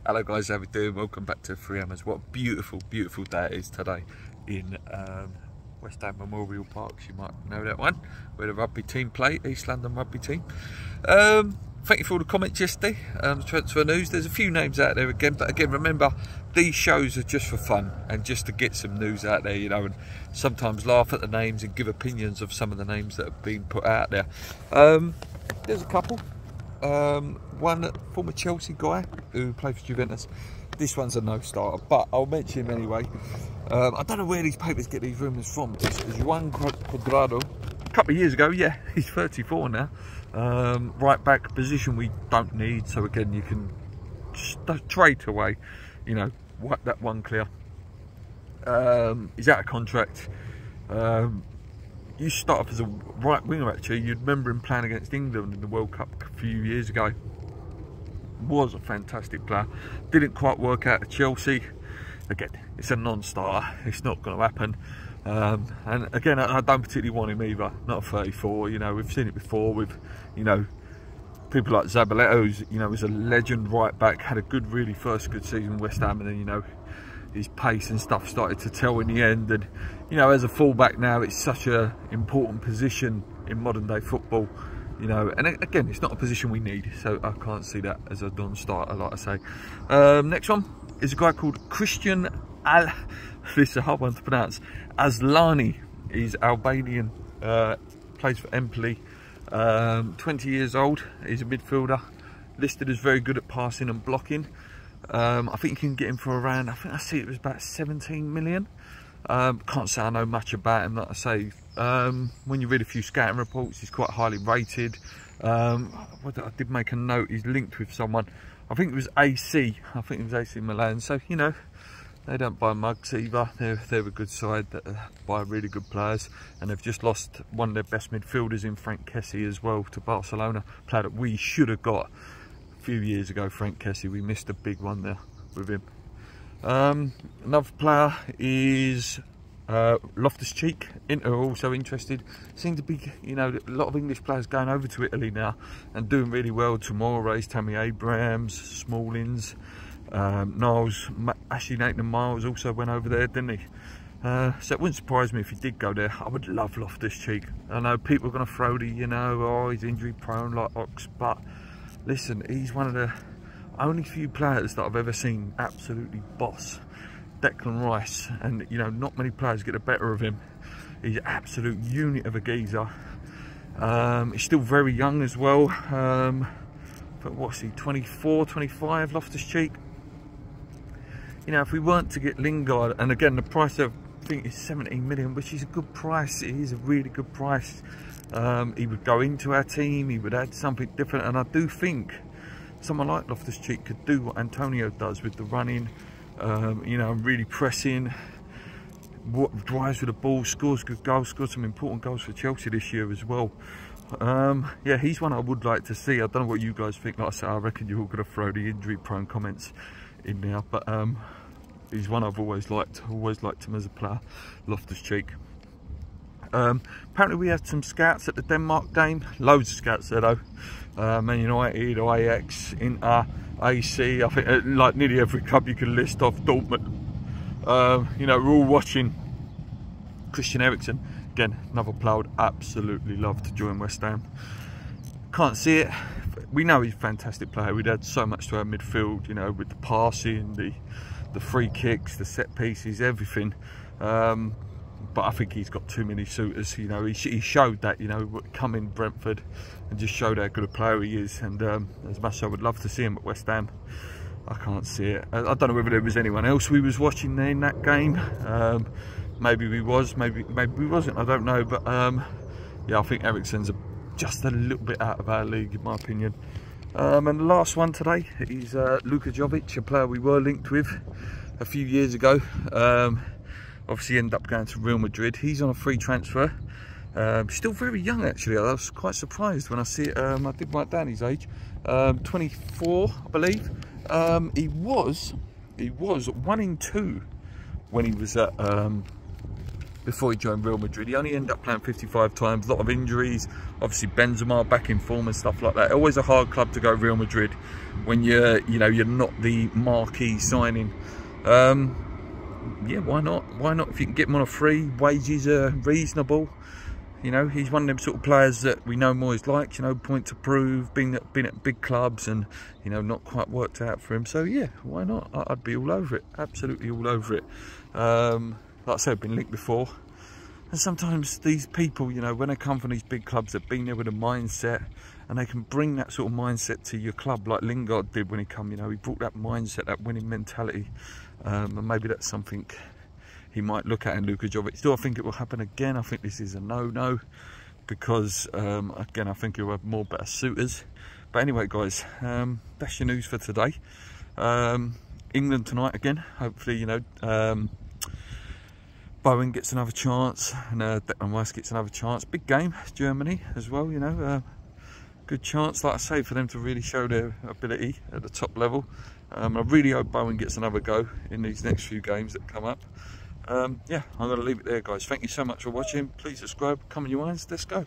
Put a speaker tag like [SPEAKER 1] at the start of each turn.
[SPEAKER 1] Hello guys, how we doing? Welcome back to Rumours. What a beautiful, beautiful day it is today in West Ham Memorial Parks. You might know that one, where the rugby team play, East London rugby team. Thank you for all the comments yesterday. Transfer news. There's a few names out there again, but again, remember, these shows are just for fun and just to get some news out there, you know, and sometimes laugh at the names and give opinions of some of the names that have been put out there. There's a couple. One former Chelsea guy who played for Juventus. This one's a no-starter, but I'll mention him anyway. I don't know where these papers get these rumours from. It's Juan Cuadrado. A couple of years ago, yeah, he's 34 now. Right back position we don't need, so again you can straight away, you know, wipe that one clear. He's out of contract. You start off as a right winger actually. You'd remember him playing against England in the World Cup a few years ago. Was a fantastic player. Didn't quite work out at Chelsea. Again, it's a non-starter. It's not going to happen. And again, I don't particularly want him either. Not a 34. You know, we've seen it before with, you know, people like Zabaleta, who's, you know, was a legend right back. Had a good, really first good season with West Ham, and then, you know, his pace and stuff started to tell in the end. And you know, as a fullback now, it's such a important position in modern day football, you know, and again, it's not a position we need, so I can't see that as a non-starter, like I say. Next one is a guy called Christian this is a hard one to pronounce, Aslani. He's Albanian, plays for Empoli, 20 years old. He's a midfielder, listed as very good at passing and blocking. I think you can get him for around, I think I see it was about 17 million. Can't say I know much about him, like I say. When you read a few scouting reports, he's quite highly rated. I did make a note, he's linked with someone. I think it was AC. I think it was AC Milan. So, you know, they don't buy mugs either. They're a good side that buy really good players. And they've just lost one of their best midfielders in Frank Kessie as well to Barcelona. A player that we should have got a few years ago, Frank Kessie. We missed a big one there with him. Another player is Loftus-Cheek. Inter are also interested. Seem to be, you know, a lot of English players going over to Italy now and doing really well. Tomorrow's Tammy Abrahams, Smallings, Niles, Ashley Nathan Miles also went over there, didn't he? So it wouldn't surprise me if he did go there. I would love Loftus-Cheek. I know people are going to throw the, you know, oh, he's injury prone like Ox, but listen, he's one of the only few players that I've ever seen absolutely boss Declan Rice, and you know, not many players get the better of him. He's an absolute unit of a geezer. He's still very young as well, but what's he, 24, 25, Loftus-Cheek? You know, if we weren't to get Lingard, and again the price of, I think is 17 million, which is a good price. It is a really good price. He would go into our team, he would add something different, and I do think someone like Loftus-Cheek could do what Antonio does with the running, you know, really pressing, drives with the ball, scores good goals, scored some important goals for Chelsea this year as well. Yeah, he's one I would like to see. I don't know what you guys think. Like I said, I reckon you're all going to throw the injury prone comments in now, but he's one I've always liked him as a player, Loftus-Cheek. Apparently we had some scouts at the Denmark game, loads of scouts there though. Man United, Ajax, Inter, AC, I think like nearly every club you can list off, Dortmund. You know, we're all watching Christian Eriksen. Again, another player I would absolutely love to join West Ham. Can't see it. We know he's a fantastic player. We'd add so much to our midfield, you know, with the passing, the free kicks, the set pieces, everything. But I think he's got too many suitors. You know, he showed that, you know, come in Brentford and just showed how good a player he is. And as much as I would love to see him at West Ham, I can't see it. I don't know whether there was anyone else we was watching there in that game. Maybe we was, maybe we wasn't, I don't know. But yeah, I think Eriksen's just a little bit out of our league in my opinion. And the last one today is Luka Jovic, a player we were linked with a few years ago. Obviously ended up going to Real Madrid. He's on a free transfer. Still very young actually. I was quite surprised when I see it. I did write down his age. 24, I believe. He was 1 in 2 when he was at before he joined Real Madrid. He only ended up playing 55 times, a lot of injuries. Obviously Benzema back in form and stuff like that. Always a hard club to go, Real Madrid, when you're not the marquee signing. Yeah, why not? Why not? If you can get him on a free, wages are reasonable. You know, he's one of them sort of players that we know Moyes likes, you know, point to prove, been at big clubs and, you know, not quite worked out for him. So, yeah, why not? I'd be all over it, absolutely all over it. Like I said, I've been linked before. And sometimes these people, you know, when they come from these big clubs, they've been there with a mindset and they can bring that sort of mindset to your club like Lingard did when he come, you know, he brought that mindset, that winning mentality. And maybe that's something he might look at in Luka Jovic. Do I think it will happen again? I think this is a no-no because, again, I think he'll have more better suitors. But anyway, guys, that's your news for today. England tonight again. Hopefully, you know, Bowen gets another chance and Declan Rice gets another chance. Big game, Germany as well, you know. Good chance, like I say, for them to really show their ability at the top level. I really hope Bowen gets another go in these next few games that come up. Yeah, I'm going to leave it there, guys. Thank you so much for watching. Please subscribe, comment your minds. Let's go.